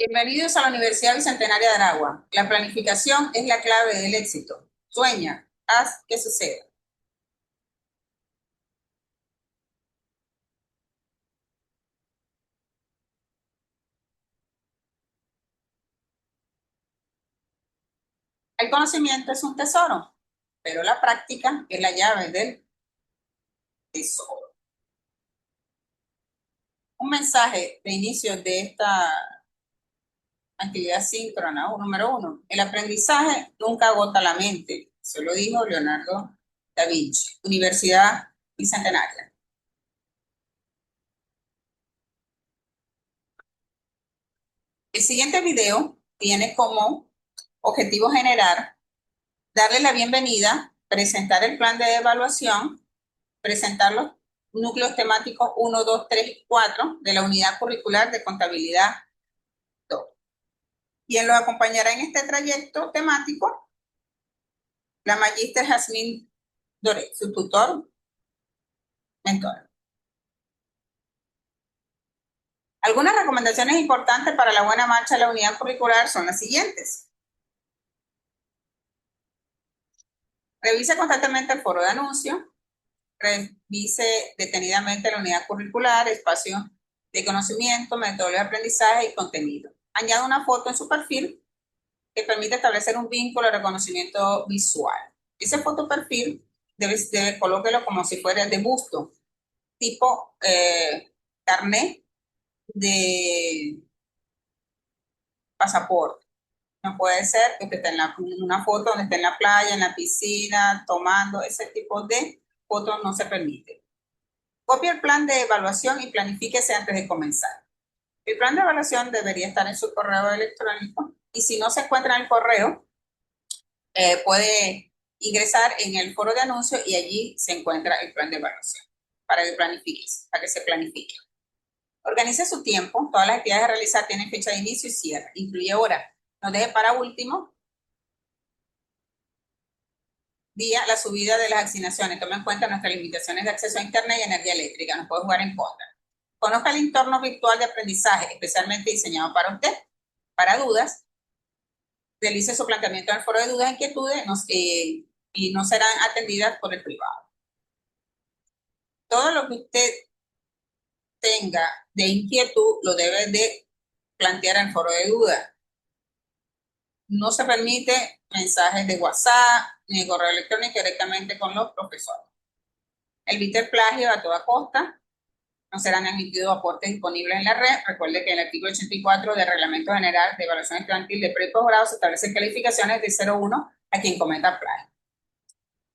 Bienvenidos a la Universidad Bicentenaria de Aragua. La planificación es la clave del éxito. Sueña, haz que suceda. El conocimiento es un tesoro, pero la práctica es la llave del tesoro. Un mensaje de inicio de esta actividad síncrona, número 1. El aprendizaje nunca agota la mente. Se lo dijo Leonardo da Vinci, Universidad Bicentenaria. El siguiente video tiene como objetivo generar, darle la bienvenida, presentar el plan de evaluación, presentar los núcleos temáticos 1, 2, 3 y 4 de la unidad curricular de contabilidad 2. Quien los acompañará en este trayecto temático, la magíster Jazmín Doré, su tutor, mentor. Algunas recomendaciones importantes para la buena marcha de la unidad curricular son las siguientes. Revise constantemente el foro de anuncios, revise detenidamente la unidad curricular, espacio de conocimiento, método de aprendizaje y contenido. Añada una foto en su perfil que permite establecer un vínculo de reconocimiento visual. Ese fotoperfil colóquelo como si fuera de busto, tipo carnet de pasaporte. No puede ser que esté en una foto donde esté en la playa, en la piscina, tomando, ese tipo de fotos no se permite. Copie el plan de evaluación y planifíquese antes de comenzar. El plan de evaluación debería estar en su correo electrónico y si no se encuentra en el correo, puede ingresar en el foro de anuncios y allí se encuentra el plan de evaluación para que se planifique. Organice su tiempo. Todas las actividades a realizar tienen fecha de inicio y cierre. Incluye hora. No deje para último día la subida de las asignaciones. Tome en cuenta nuestras limitaciones de acceso a internet y energía eléctrica. Nos puede jugar en contra. Conozca el entorno virtual de aprendizaje, especialmente diseñado para usted. Para dudas, realice su planteamiento en el foro de dudas e inquietudes y no serán atendidas por el privado. Todo lo que usted tenga de inquietud lo debe de plantear en el foro de dudas. No se permite mensajes de WhatsApp ni de correo electrónico directamente con los profesores. Evite el plagio a toda costa. No serán admitidos aportes disponibles en la red. Recuerde que en el artículo 84 del Reglamento General de Evaluación Estudiantil de Pre y Posgrado se establecen calificaciones de 0-1 a quien cometa plagio.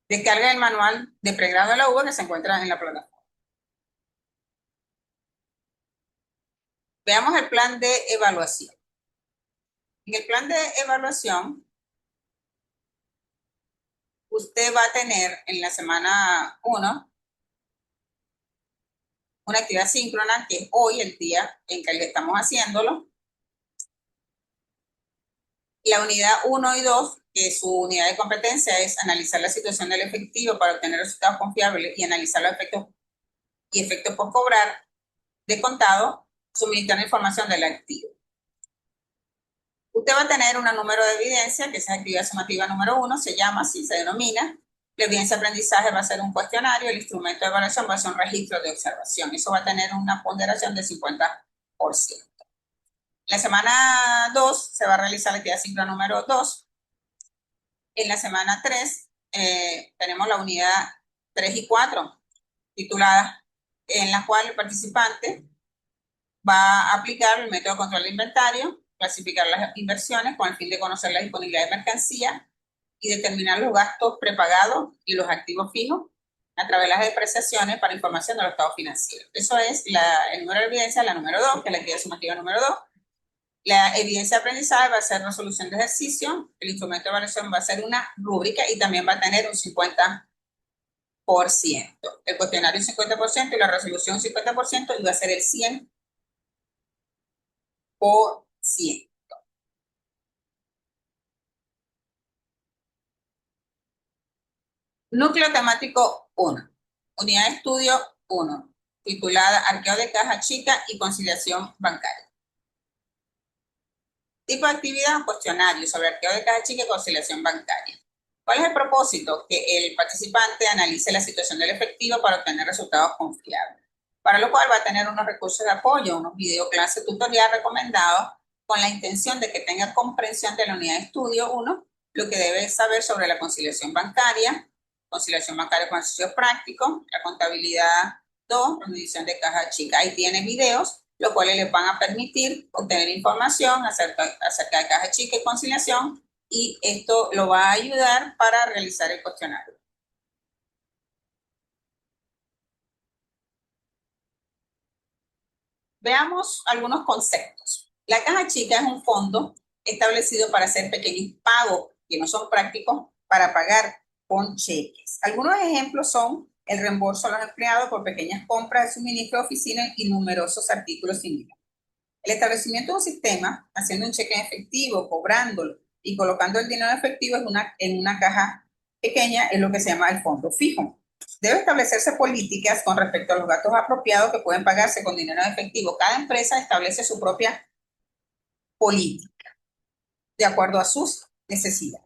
Descarga el manual de pregrado de la UBA que se encuentra en la plataforma. Veamos el plan de evaluación. En el plan de evaluación, usted va a tener en la semana 1 una actividad síncrona, que es hoy el día en que le estamos haciéndolo. La unidad 1 y 2, que su unidad de competencia es analizar la situación del efectivo para obtener resultados confiables y analizar los efectos por cobrar de contado, suministrar información del activo. Usted va a tener un número de evidencia, que es la actividad sumativa número 1, se llama así, se denomina. La evidencia de aprendizaje va a ser un cuestionario, el instrumento de evaluación va a ser un registro de observación. Eso va a tener una ponderación del 50%. La semana 2 se va a realizar la actividad síncrona número 2. En la semana 3 tenemos la unidad 3 y 4, titulada, en la cual el participante va a aplicar el método de control de inventario, clasificar las inversiones con el fin de conocer la disponibilidad de mercancía y determinar los gastos prepagados y los activos fijos a través de las depreciaciones para información de los estados financieros. Eso es el número de evidencia, la número 2, que es la actividad sumativa número 2. La evidencia de aprendizaje va a ser resolución de ejercicio, el instrumento de evaluación va a ser una rúbrica y también va a tener un 50%. El cuestionario un 50% y la resolución un 50% y va a ser el 100%. Núcleo temático 1. Unidad de estudio 1, titulada Arqueo de caja chica y conciliación bancaria. Tipo de actividad, un cuestionario sobre arqueo de caja chica y conciliación bancaria. ¿Cuál es el propósito? Que el participante analice la situación del efectivo para obtener resultados confiables, para lo cual va a tener unos recursos de apoyo, unos videoclases tutorial recomendados con la intención de que tenga comprensión de la unidad de estudio, uno, lo que debe saber sobre la conciliación bancaria con ejercicios prácticos, la contabilidad, dos, rendición de caja chica. Ahí tiene videos, los cuales les van a permitir obtener información acerca de caja chica y conciliación, y esto lo va a ayudar para realizar el cuestionario. Veamos algunos conceptos. La caja chica es un fondo establecido para hacer pequeños pagos que no son prácticos para pagar con cheques. Algunos ejemplos son el reembolso a los empleados por pequeñas compras de suministro de oficina y numerosos artículos similares. El establecimiento de un sistema, haciendo un cheque en efectivo, cobrándolo y colocando el dinero en efectivo en una caja pequeña, es lo que se llama el fondo fijo. Debe establecerse políticas con respecto a los gastos apropiados que pueden pagarse con dinero en efectivo. Cada empresa establece su propia política de acuerdo a sus necesidades.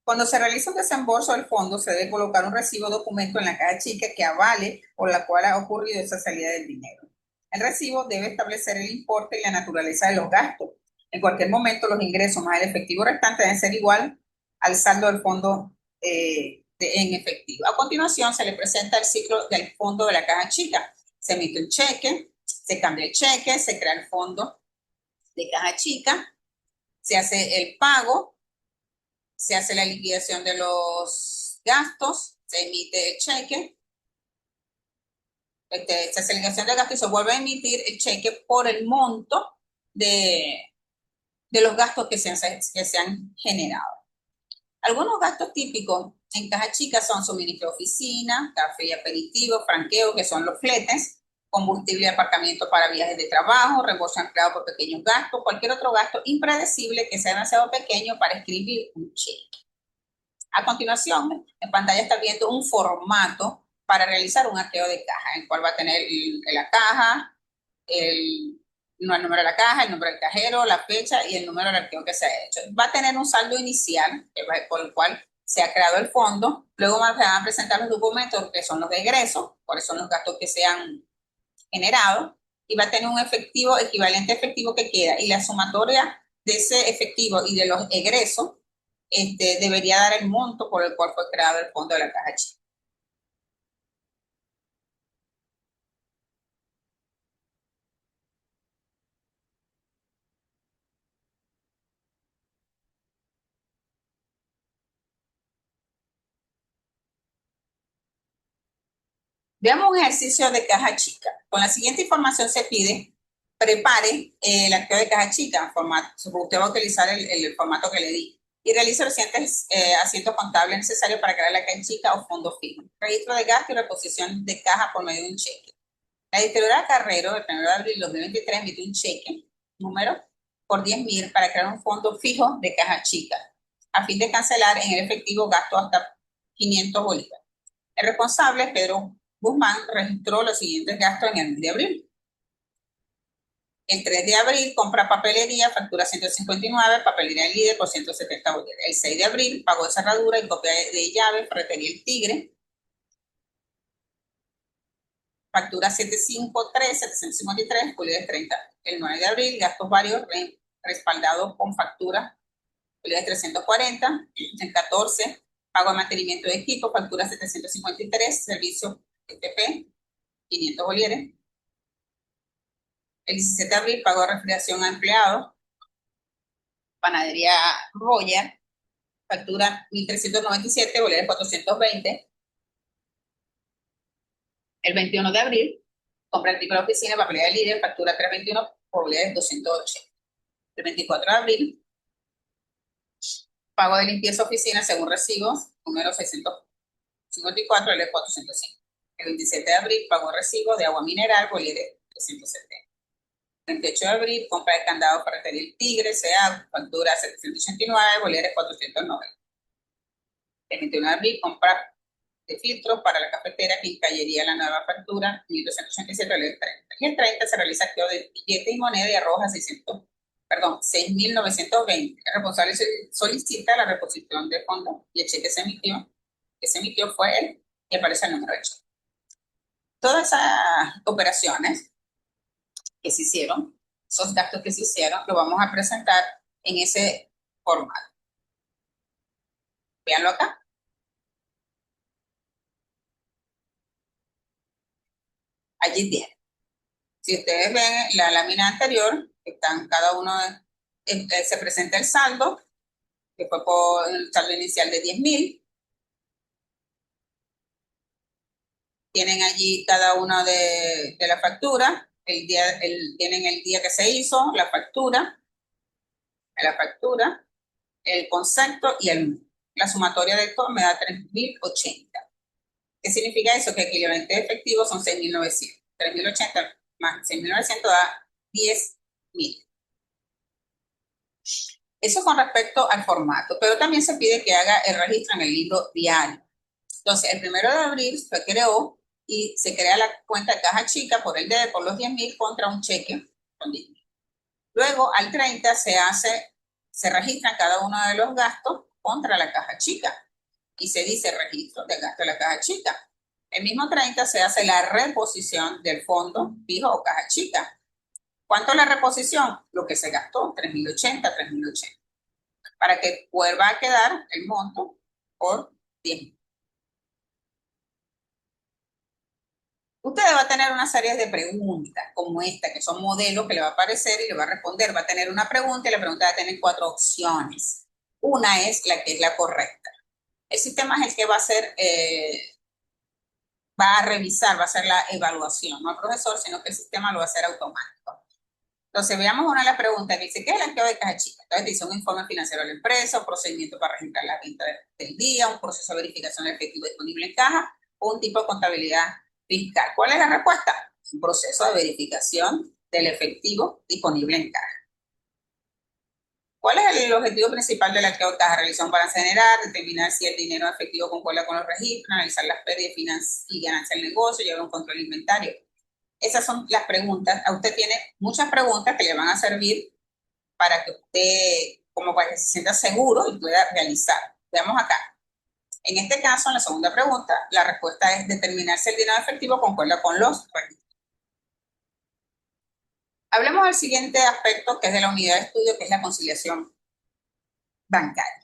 Cuando se realiza un desembolso del fondo, se debe colocar un recibo documento en la caja chica que avale por la cual ha ocurrido esa salida del dinero. El recibo debe establecer el importe y la naturaleza de los gastos. En cualquier momento, los ingresos más el efectivo restante deben ser igual al saldo del fondo en efectivo. A continuación, se le presenta el ciclo del fondo de la caja chica. Se emite un cheque, se cambia el cheque, se crea el fondo de caja chica, se hace el pago, se hace la liquidación de los gastos, se emite el cheque, se hace la liquidación de gastos y se vuelve a emitir el cheque por el monto de, de los gastos que se han generado. Algunos gastos típicos en caja chica son suministro de oficina, café y aperitivo, franqueo, que son los fletes, combustible y aparcamiento para viajes de trabajo, reembolso empleado por pequeños gastos, cualquier otro gasto impredecible que sea demasiado pequeño para escribir un cheque. A continuación, en pantalla está viendo un formato para realizar un arqueo de caja, el cual va a tener la caja, el número de la caja, el número del cajero, la fecha y el número del arqueo que se ha hecho. Va a tener un saldo inicial, por el cual se ha creado el fondo. Luego se van a presentar los documentos, que son los de egreso, cuáles son los gastos que se han generado, y va a tener un efectivo, equivalente efectivo que queda, y la sumatoria de ese efectivo y de los egresos debería dar el monto por el cual fue creado el fondo de la caja chica. Veamos un ejercicio de caja chica. Con la siguiente información se pide, prepare el arqueo de caja chica, usted va a utilizar el formato que le di, y realice los siguientes asientos contables necesarios para crear la caja chica o fondo fijo. Registro de gasto y reposición de caja por medio de un cheque. La distribuidora Carrero, el 1 de abril de 2023, emitió un cheque, número, por 10.000 para crear un fondo fijo de caja chica, a fin de cancelar en el efectivo gasto hasta 500 bolívares. El responsable, Pedro Guzmán, registró los siguientes gastos en el mes de abril. El 3 de abril, compra papelería, factura 159, papelería líder por 170 bolívares. El 6 de abril, pago de cerradura y copia de llave, ferretería El Tigre, factura 753, bolívares 30. El 9 de abril, gastos varios respaldados con factura, bolívares 340. El 14, pago de mantenimiento de equipo, factura 753, servicio TP, 500 bolívares. El 17 de abril, pago de refrigeración a empleados, panadería Royal, factura 1.397, bolívares 420. El 21 de abril, compra artículo de oficina, papelería de líder, factura 321 por bolívares 280. El 24 de abril, pago de limpieza oficina según recibo, número 654, el 405. El 27 de abril, pago de recibo de agua mineral, bolívares 370. El 28 de abril, compra de candado ferretería El Tigre, SEA, factura 789, bolívares 490. El 21 de abril, compra de filtros para la cafetera Quincallería La Nueva Factura, 1.287, bolívares 30. Y el 30 se realiza activo de billetes y moneda y arroja 600 perdón, 6.920. El responsable solicita la reposición de fondos y el cheque que se emitió fue él y aparece el número de cheque. Todas esas operaciones que se hicieron, esos gastos que se hicieron, lo vamos a presentar en ese formato. Véanlo acá. Allí tiene. Si ustedes ven la lámina anterior, están cada uno, se presenta el saldo, que fue por el saldo inicial de 10.000. Tienen allí cada una de la factura, tienen el día que se hizo, la factura, el concepto y la sumatoria de todo me da 3.080. ¿Qué significa eso? Que el equivalente efectivo son 6.900. 3.080 más 6.900 da 10.000. Eso con respecto al formato, pero también se pide que haga el registro en el libro diario. Entonces, el 1 de abril se creó y se crea la cuenta de caja chica por por los 10.000 contra un cheque con 10.000. Luego, al 30 se registran cada uno de los gastos contra la caja chica y se dice registro de gasto de la caja chica. El mismo 30 se hace la reposición del fondo fijo o caja chica. ¿Cuánto es la reposición? Lo que se gastó, 3.080, para que vuelva a quedar el monto por 10.000. Usted va a tener una serie de preguntas como esta, que son modelos que le va a aparecer y le va a responder. Va a tener una pregunta y la pregunta va a tener 4 opciones. Una es la que es la correcta. El sistema es el que va a hacer, va a revisar, va a hacer la evaluación, no el profesor, sino que el sistema lo va a hacer automático. Entonces, veamos una de las preguntas que dice, ¿qué es el blanqueo de caja chica? Entonces, dice un informe financiero de la empresa, un procedimiento para registrar la venta del día, un proceso de verificación del efectivo disponible en caja, o un tipo de contabilidad fiscal. ¿Cuál es la respuesta? Un proceso de verificación del efectivo disponible en caja. ¿Cuál es el objetivo principal del blanqueo de caja? Realizar un balance general, determinar si el dinero efectivo concuerda con los registros, analizar las pérdidas y ganancias del negocio, llevar un control inventario. Esas son las preguntas. A usted tiene muchas preguntas que le van a servir para que usted, como para que se sienta seguro y pueda realizar. Veamos acá. En este caso, en la segunda pregunta, la respuesta es determinar si el dinero efectivo concuerda con los registros. Hablemos del siguiente aspecto, que es de la unidad de estudio, que es la conciliación bancaria.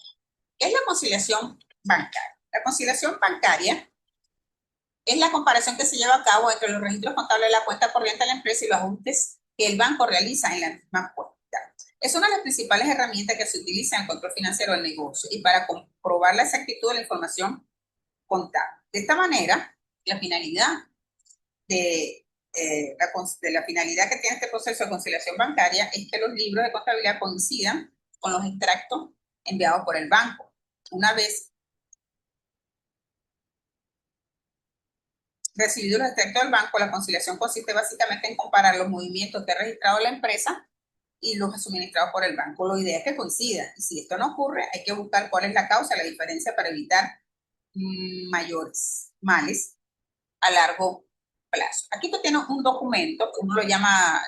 ¿Qué es la conciliación bancaria? La conciliación bancaria es la comparación que se lleva a cabo entre los registros contables de la cuenta corriente de la empresa y los ajustes que el banco realiza en la misma cuenta. Es una de las principales herramientas que se utiliza en el control financiero del negocio y para comprobar la exactitud de la información contable. De esta manera, la finalidad la finalidad que tiene este proceso de conciliación bancaria es que los libros de contabilidad coincidan con los extractos enviados por el banco. Una vez recibidos los extractos del banco, la conciliación consiste básicamente en comparar los movimientos que ha registrado la empresa y los suministrados por el banco. La idea es que coincidan. Y si esto no ocurre, hay que buscar cuál es la causa, la diferencia para evitar mayores males a largo plazo. Aquí tú tienes un documento, uno lo llama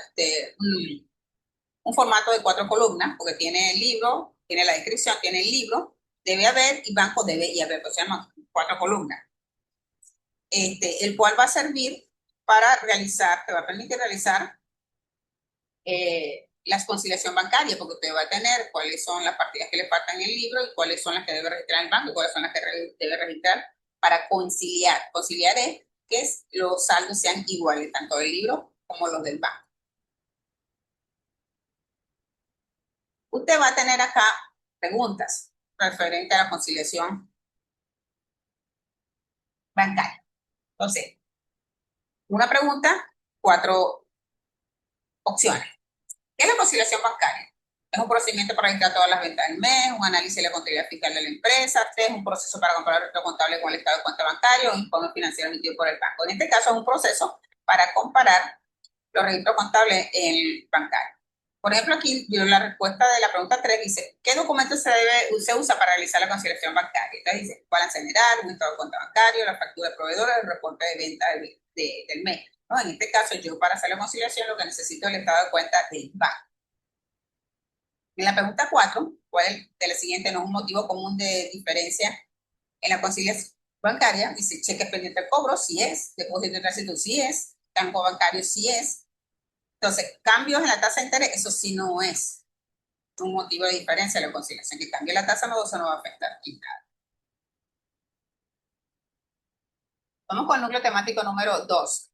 un formato de 4 columnas, porque tiene el libro, tiene la descripción, tiene el libro, debe haber y banco debe y haber, pues se llama 4 columnas. El cual va a servir para realizar, te va a permitir realizar la conciliación bancaria, porque usted va a tener cuáles son las partidas que le faltan en el libro y cuáles son las que debe registrar el banco y cuáles son las que debe registrar para conciliar. Conciliar es que los saldos sean iguales, tanto del libro como los del banco. Usted va a tener acá preguntas referentes a la conciliación bancaria. Entonces, una pregunta, 4 opciones. ¿Qué es la conciliación bancaria? Es un procedimiento para registrar todas las ventas del mes, un análisis de la contabilidad fiscal de la empresa, es un proceso para comparar el registro contable con el estado de cuenta bancario, un informe financiero emitido por el banco. En este caso es un proceso para comparar los registros contables en el bancario. Por ejemplo, aquí la respuesta de la pregunta 3 dice, ¿qué documento se usa para realizar la conciliación bancaria? Entonces dice, balance general, un estado de cuenta bancario, la factura de proveedores, el reporte de venta del mes. ¿No? En este caso, yo para hacer la conciliación lo que necesito es el estado de cuenta del banco. En la pregunta 4, ¿cuál de la siguiente no es un motivo común de diferencia en la conciliación bancaria? Dice, cheque pendiente de cobro, sí es. Depósito de tránsito, sí es. Banco bancario, sí es. Entonces, cambios en la tasa de interés, eso sí no es un motivo de diferencia en la conciliación. Que cambie la tasa, no, eso no va a afectar en nada. Vamos con el núcleo temático número 2,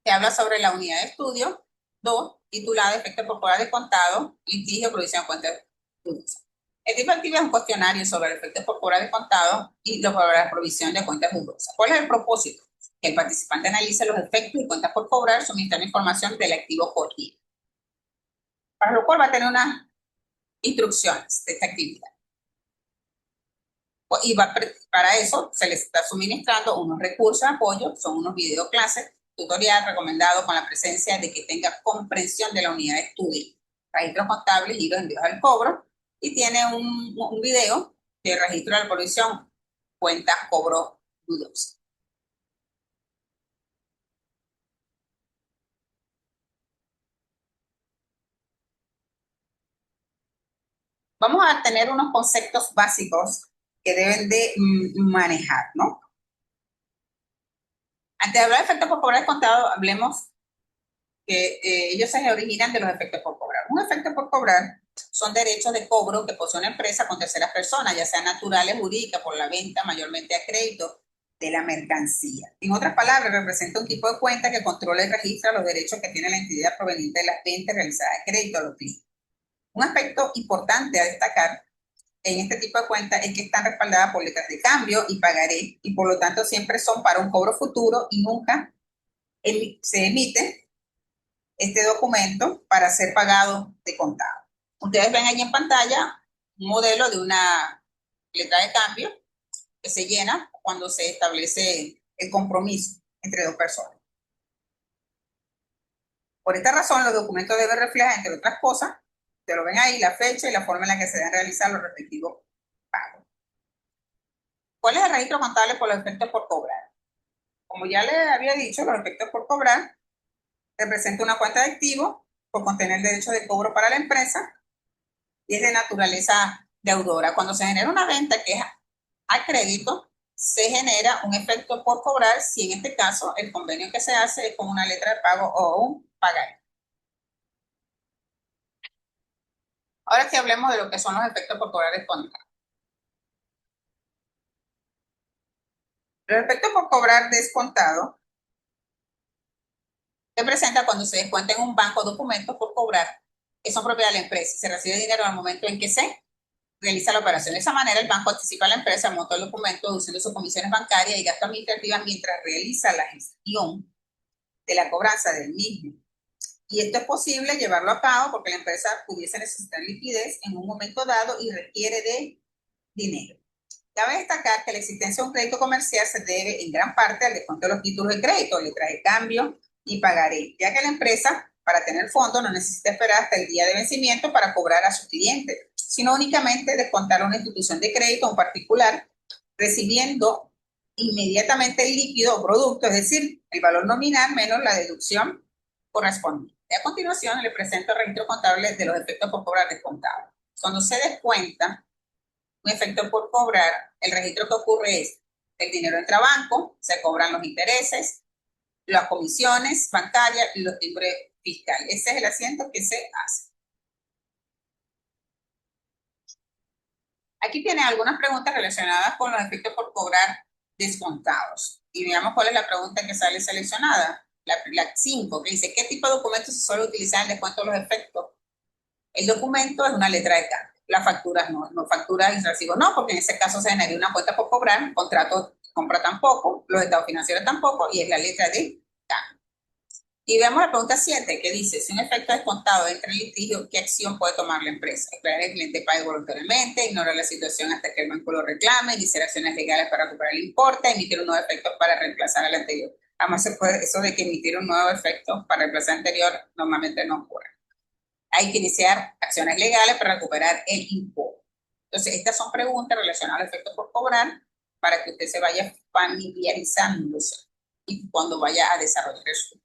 que habla sobre la unidad de estudio 2, titulada Efectos populares contados, litigio, provisión de cuentas dudosas. El tipo de actividad es un cuestionario sobre el efecto populares contados y la provisión de cuentas dudosas. ¿Cuál es el propósito? Que el participante analice los efectos y cuentas por cobrar, suministrando información del activo corriente. Para lo cual va a tener unas instrucciones de esta actividad. Y para eso se les está suministrando unos recursos de apoyo, son unos videoclases, tutorial recomendado con la presencia de que tenga comprensión de la unidad de estudio, registros contables y los envíos al cobro, y tiene un video de registro de la provisión, cuentas, cobro dudosos. Vamos a tener unos conceptos básicos que deben de manejar, ¿no? Antes de hablar de efectos por cobrar descontado, hablemos que ellos se originan de los efectos por cobrar. Un efecto por cobrar son derechos de cobro que posee una empresa con terceras personas, ya sean naturales, jurídicas, por la venta mayormente a crédito de la mercancía. En otras palabras, representa un tipo de cuenta que controla y registra los derechos que tiene la entidad proveniente de las ventas realizadas a crédito a los clientes. Un aspecto importante a destacar en este tipo de cuentas es que están respaldadas por letras de cambio y pagaré, y por lo tanto siempre son para un cobro futuro y nunca se emite este documento para ser pagado de contado. Ustedes ven ahí en pantalla un modelo de una letra de cambio que se llena cuando se establece el compromiso entre dos personas. Por esta razón, los documentos deben reflejar, entre otras cosas, te lo ven ahí, la fecha y la forma en la que se deben realizar los respectivos pagos. ¿Cuál es el registro contable por los efectos por cobrar? Como ya les había dicho, los efectos por cobrar representa una cuenta de activo por contener derecho de cobro para la empresa y es de naturaleza deudora. Cuando se genera una venta que es a crédito, se genera un efecto por cobrar si en este caso el convenio que se hace es con una letra de pago o un pagaré. Ahora sí hablemos de lo que son los efectos por cobrar descontados. Los efectos por cobrar descontado se presenta cuando se descuenta en un banco documentos por cobrar que son propiedad de la empresa. Se recibe dinero al momento en que se realiza la operación. De esa manera, el banco anticipa a la empresa el monto del documento, deduciendo sus comisiones bancarias y gastos administrativos mientras realiza la gestión de la cobranza del mismo. Y esto es posible llevarlo a cabo porque la empresa pudiese necesitar liquidez en un momento dado y requiere de dinero. Cabe destacar que la existencia de un crédito comercial se debe en gran parte al descuento de los títulos de crédito, letras de cambio y pagaré, ya que la empresa, para tener fondos, no necesita esperar hasta el día de vencimiento para cobrar a sus clientes, sino únicamente descontar a una institución de crédito en particular, recibiendo inmediatamente el líquido o producto, es decir, el valor nominal menos la deducción correspondiente. A continuación, le presento el registro contable de los efectos por cobrar descontados. Cuando se descuenta un efecto por cobrar, el registro que ocurre es el dinero entra a banco, se cobran los intereses, las comisiones bancarias y los timbres fiscales. Ese es el asiento que se hace. Aquí tiene algunas preguntas relacionadas con los efectos por cobrar descontados. Y veamos cuál es la pregunta que sale seleccionada. La 5, que dice, ¿qué tipo de documentos se suele utilizar en el descuento de los efectos? El documento es una letra de cambio. Las facturas no, facturas y recibos no, porque en ese caso se genera una cuenta por cobrar, contrato de compra tampoco, los estados financieros tampoco, y es la letra de cambio. Y veamos la pregunta 7, que dice, si un efecto descontado entra en litigio, ¿qué acción puede tomar la empresa? Esperar que el cliente pague voluntariamente, ignorar la situación hasta que el banco lo reclame, iniciar acciones legales para recuperar el importe, emitir un nuevo efecto para reemplazar al anterior. Además, se puede, eso de que emitir un nuevo efecto para reemplazar al anterior normalmente no ocurre. Hay que iniciar acciones legales para recuperar el importe. Entonces, estas son preguntas relacionadas al efecto por cobrar para que usted se vaya familiarizándose y cuando vaya a desarrollar eso.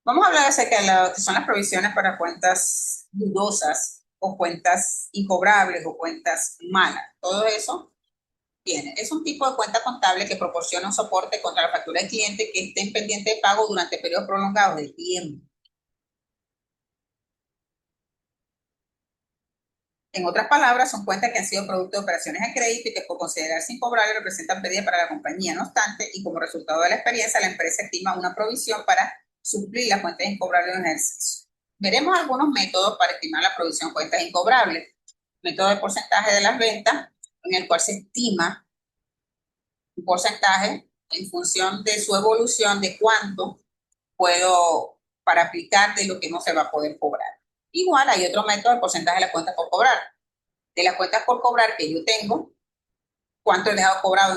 Vamos a hablar acerca de lo que son las provisiones para cuentas dudosas o cuentas incobrables o cuentas malas. Todo eso es un tipo de cuenta contable que proporciona un soporte contra la factura del cliente que esté pendiente de pago durante periodos prolongados de tiempo. En otras palabras, son cuentas que han sido producto de operaciones de crédito y que por considerarse incobrables representan pérdida para la compañía. No obstante, y como resultado de la experiencia, la empresa estima una provisión para suplir las cuentas incobrables de un ejercicio. Veremos algunos métodos para estimar la provisión de cuentas incobrables. Método de porcentaje de las ventas, en el cual se estima un porcentaje en función de su evolución de cuánto puedo para aplicar de lo que no se va a poder cobrar. Igual hay otro método de porcentaje de las cuentas por cobrar. De las cuentas por cobrar que yo tengo, cuánto he dejado cobrado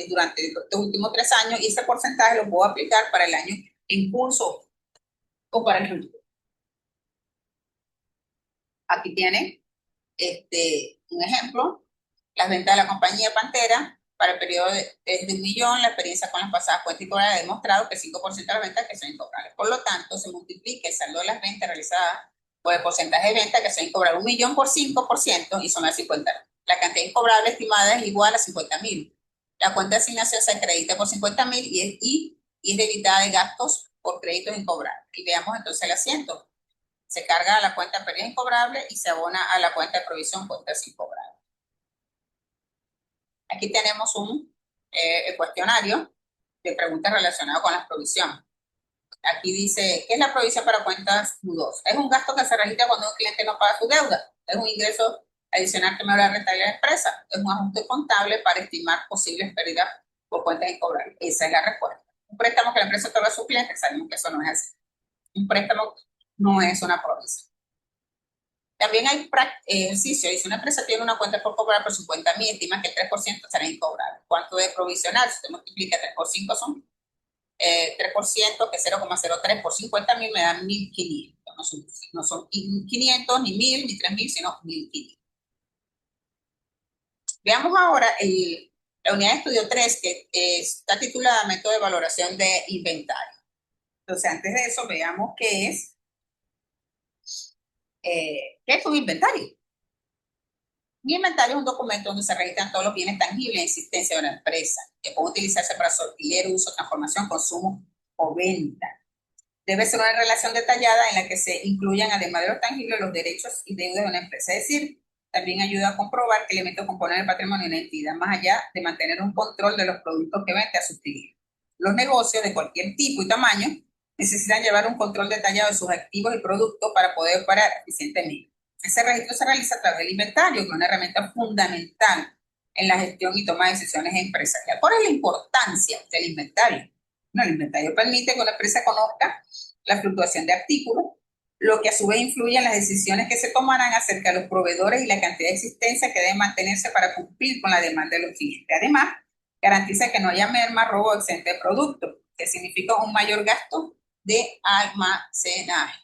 durante estos últimos 3 años y ese porcentaje lo puedo aplicar para el año en curso o para el futuro. Aquí tienen un ejemplo, las ventas de la compañía Pantera para el periodo de 1 millón, la experiencia con las pasadas cuentas incobrables ha demostrado que 5% de las ventas que son incobrables. Por lo tanto, se multiplica el saldo de las ventas realizadas por el porcentaje de ventas que son incobrables. 1 millón por 5% y son las 50. La cantidad incobrable estimada es igual a 50.000. La cuenta de asignación se acredita por 50.000 y es debitada de gastos por créditos incobrables. Y veamos entonces el asiento. Se carga a la cuenta de pérdidas incobrables y se abona a la cuenta de provisión cuentas incobrables. Aquí tenemos un cuestionario de preguntas relacionadas con las provisiones. Aquí dice, ¿qué es la provisión para cuentas dudosas? Es un gasto que se registra cuando un cliente no paga su deuda. Es un ingreso adicional que mejora la rentabilidad de la empresa. Es un ajuste contable para estimar posibles pérdidas por cuentas incobrables. Esa es la respuesta. Un préstamo que la empresa otorga a sus clientes, sabemos que eso no es así. Un préstamo no es una provisión. También hay ejercicio, y si una empresa tiene una cuenta por cobrar por 50.000, estima que el 3% será incobrable. ¿Cuánto debe provisionar? Si usted multiplica 3 por 5 son 3%, que 0,03 por 50.000 me dan 1.500. No son 500, ni 1.000, ni 3.000, sino 1.500. Veamos ahora la unidad de estudio 3, que está titulada Método de Valoración de Inventario. Entonces, antes de eso, veamos qué es un inventario. Un inventario es un documento donde se registran todos los bienes tangibles en existencia de una empresa, que pueden utilizarse para su alquiler, uso, transformación, consumo o venta. Debe ser una relación detallada en la que se incluyan, además de los tangibles, los derechos y deudas de una empresa. Es decir, también ayuda a comprobar qué elementos componen el patrimonio de una entidad, más allá de mantener un control de los productos que vende a sus clientes. Los negocios de cualquier tipo y tamaño necesitan llevar un control detallado de sus activos y productos para poder operar eficientemente. Ese registro se realiza a través del inventario, que es una herramienta fundamental en la gestión y toma de decisiones empresariales. ¿Cuál es la importancia del inventario? No, el inventario permite que una empresa conozca la fluctuación de artículos, lo que a su vez influye en las decisiones que se tomarán acerca de los proveedores y la cantidad de existencia que debe mantenerse para cumplir con la demanda de los clientes. Además, garantiza que no haya merma, robo o excedente de producto, que significa un mayor gasto de almacenaje.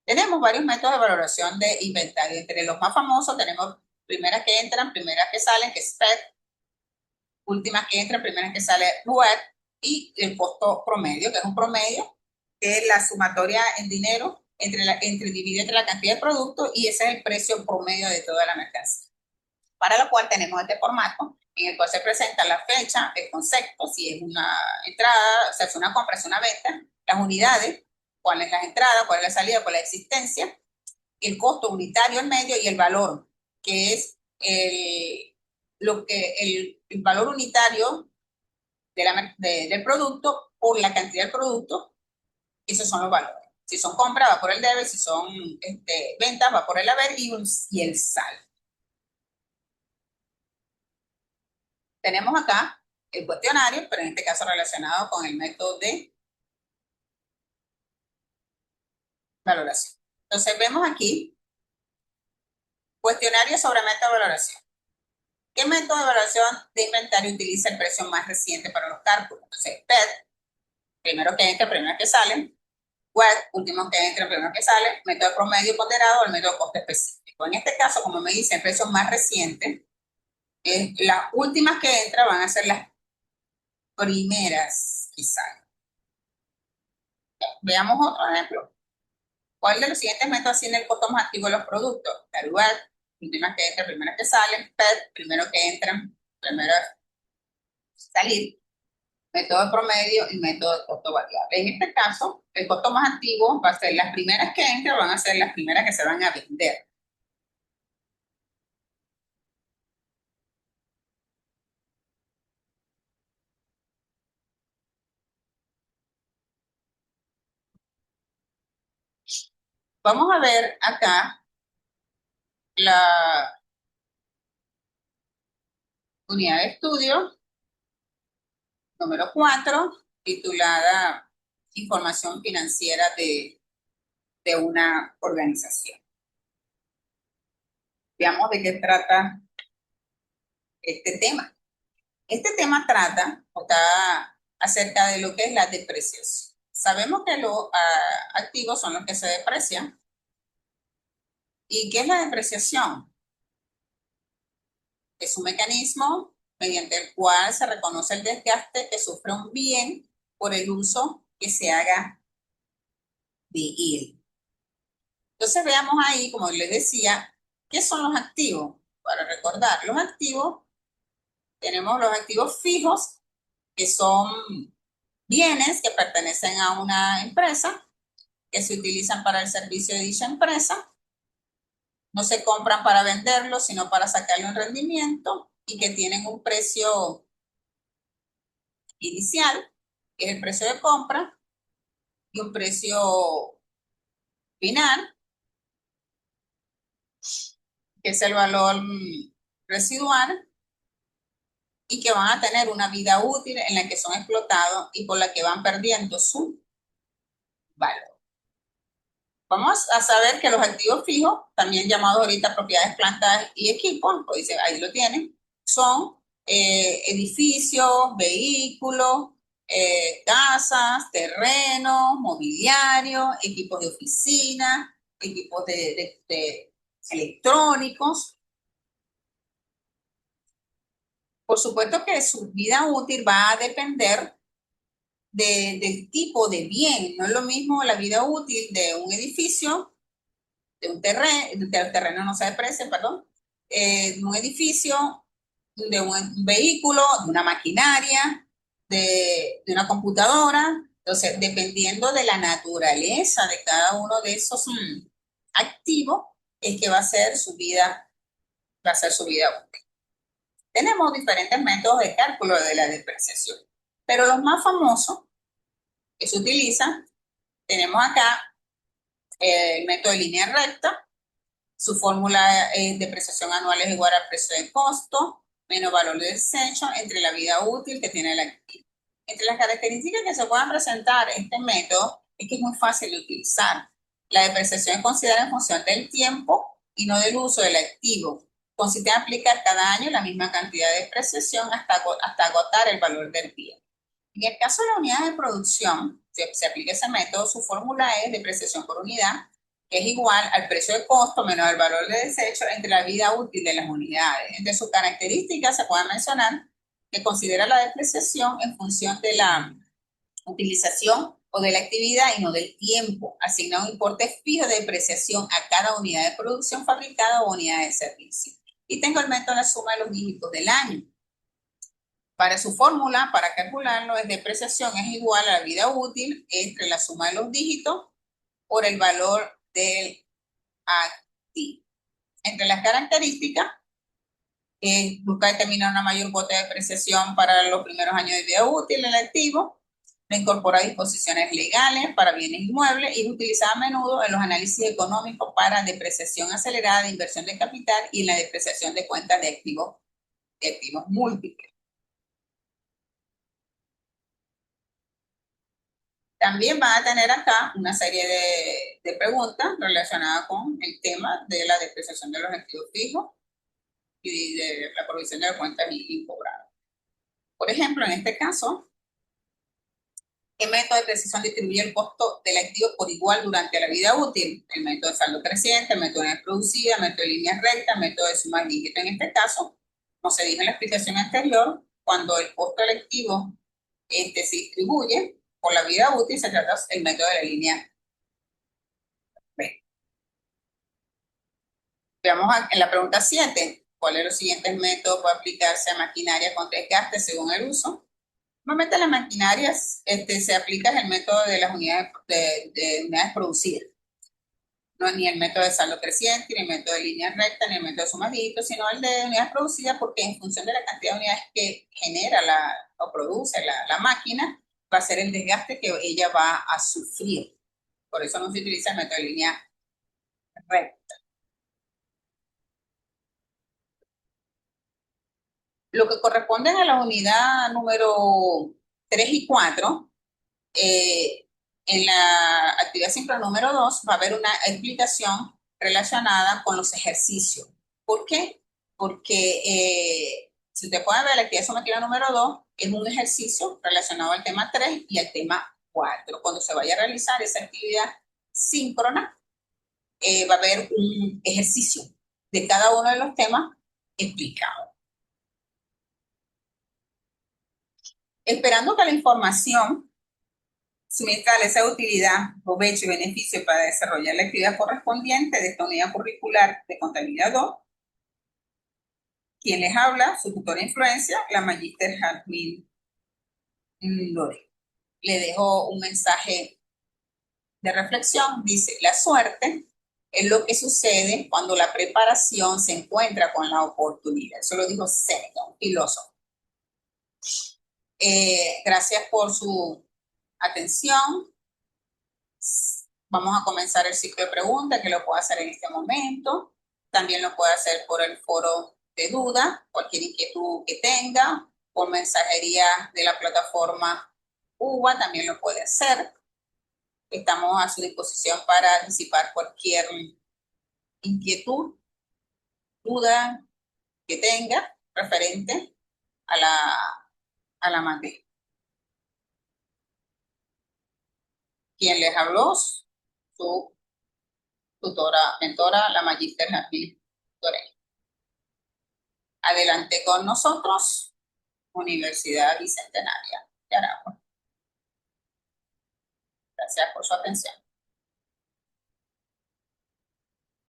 Tenemos varios métodos de valoración de inventario. Entre los más famosos tenemos primeras que entran, primeras que salen, que es PET, últimas que entran, primeras que salen, RUET, y el costo promedio, que es un promedio, que es la sumatoria en dinero divide entre la cantidad de productos y ese es el precio promedio de toda la mercancía. Para lo cual tenemos este formato en el cual se presenta la fecha, el concepto, si es una entrada, o sea, es una compra, es una venta, las unidades, cuál es la entrada, cuál es la salida, cuál es la existencia, el costo unitario en medio y el valor, que es el valor unitario del producto por la cantidad del producto. Esos son los valores. Si son compras, va por el debe, si son ventas, va por el haber y el saldo. Tenemos acá el cuestionario, pero en este caso relacionado con el método de valoración. Entonces vemos aquí cuestionario sobre método de valoración. ¿Qué método de valoración de inventario utiliza el precio más reciente para los cálculos? Entonces, PET, primero que entra, primero que sale. WET, último que entra, primero que sale. Método de promedio ponderado o el método de coste específico. En este caso, como me dice el precio más reciente, las últimas que entran van a ser las primeras que salen. Veamos otro ejemplo. ¿Cuál de los siguientes métodos asigna el costo más activo de los productos? Caruat, últimas que entran, primeras que salen. PET, primero que entran, primero salir. Método de promedio y método de costo variable. En este caso, el costo más activo va a ser las primeras que entran, van a ser las primeras que se van a vender. Vamos a ver acá la unidad de estudio número 4, titulada Información financiera de una organización. Veamos de qué trata este tema. Este tema trata o está acerca de lo que es la depreciación. Sabemos que los activos son los que se deprecian. ¿Y qué es la depreciación? Es un mecanismo mediante el cual se reconoce el desgaste que sufre un bien por el uso que se haga de él. Entonces veamos ahí, como les decía, ¿qué son los activos? Para recordar, los activos, tenemos los activos fijos, que son bienes que pertenecen a una empresa, que se utilizan para el servicio de dicha empresa, no se compran para venderlos, sino para sacarle un rendimiento y que tienen un precio inicial, que es el precio de compra, y un precio final, que es el valor residual, y que van a tener una vida útil en la que son explotados y por la que van perdiendo su valor. Vamos a saber que los activos fijos, también llamados ahorita propiedades, plantas y equipos, pues ahí lo tienen, son edificios, vehículos, casas, terrenos, mobiliario, equipos de oficina, equipos de electrónicos. Por supuesto que su vida útil va a depender del tipo de bien. No es lo mismo la vida útil de un edificio, de un terreno no se deprecia, perdón, de un edificio, de un vehículo, de una maquinaria, de una computadora. Entonces, dependiendo de la naturaleza de cada uno de esos activos, es que va a ser su vida útil. Tenemos diferentes métodos de cálculo de la depreciación, pero los más famosos que se utilizan, tenemos acá el método de línea recta. Su fórmula es depreciación anual es igual al precio de costo menos valor de desecho entre la vida útil que tiene el activo. Entre las características que se puedan presentar este método es que es muy fácil de utilizar. La depreciación es considerada en función del tiempo y no del uso del activo. Consiste en aplicar cada año la misma cantidad de depreciación hasta agotar el valor del bien. En el caso de la unidad de producción, si se aplica ese método, su fórmula es depreciación por unidad, que es igual al precio de costo menos el valor de desecho entre la vida útil de las unidades. Entre sus características se puede mencionar que considera la depreciación en función de la utilización o de la actividad y no del tiempo. Asigna un importe fijo de depreciación a cada unidad de producción fabricada o unidad de servicio. Y tengo el método de la suma de los dígitos del año. Para su fórmula, para calcularlo, es depreciación es igual a la vida útil entre la suma de los dígitos por el valor del activo. Entre las características, busca determinar una mayor cuota de depreciación para los primeros años de vida útil del activo, no incorpora disposiciones legales para bienes inmuebles y es utilizada a menudo en los análisis económicos para depreciación acelerada de inversión de capital y en la depreciación de cuentas de activos múltiples. También van a tener acá una serie de preguntas relacionadas con el tema de la depreciación de los activos fijos y de la provisión de cuentas incobradas. Por ejemplo, en este caso, ¿qué método de precisión distribuye el costo del activo por igual durante la vida útil? El método de saldo creciente, el método de unidad producida, el método de líneas rectas, el método de suma dígito. En este caso, como se dijo en la explicación anterior, cuando el costo del activo se distribuye, por la vida útil se trata el método de la línea B. Veamos en la pregunta 7. ¿Cuál de los siguientes métodos puede aplicarse a maquinaria con desgaste según el uso? Normalmente las maquinarias se aplica el método de las unidades, de unidades producidas. No ni el método de saldo creciente, ni el método de línea recta, ni el método de suma dígitos, sino el de unidades producidas, porque en función de la cantidad de unidades que genera o produce la máquina, va a ser el desgaste que ella va a sufrir. Por eso no se utiliza el método de línea recta. Lo que corresponde a la unidad número 3 y 4, en la actividad simple número 2 va a haber una explicación relacionada con los ejercicios. ¿Por qué? Porque si ustedes pueden ver, la actividad sumativa número 2 es un ejercicio relacionado al tema 3 y al tema 4. Cuando se vaya a realizar esa actividad síncrona, va a haber un ejercicio de cada uno de los temas explicado. Esperando que la información suministrar esa utilidad, provecho y beneficio para desarrollar la actividad correspondiente de esta unidad curricular de contabilidad 2. Quien les habla, su tutora de influencia, la magíster Jazmín Lore. Le dejo un mensaje de reflexión. Dice: la suerte es lo que sucede cuando la preparación se encuentra con la oportunidad. Eso lo dijo Séneca, un filósofo. Gracias por su atención. Vamos a comenzar el ciclo de preguntas, que lo puede hacer en este momento. También lo puede hacer por el foro de duda, cualquier inquietud que tenga, por mensajería de la plataforma UBA, también lo puede hacer. Estamos a su disposición para disipar cualquier inquietud, duda que tenga referente a la materia. Quien les habló, su tutora, mentora, la magíster Jazmín Lore. Adelante con nosotros, Universidad Bicentenaria de Aragua. Gracias por su atención.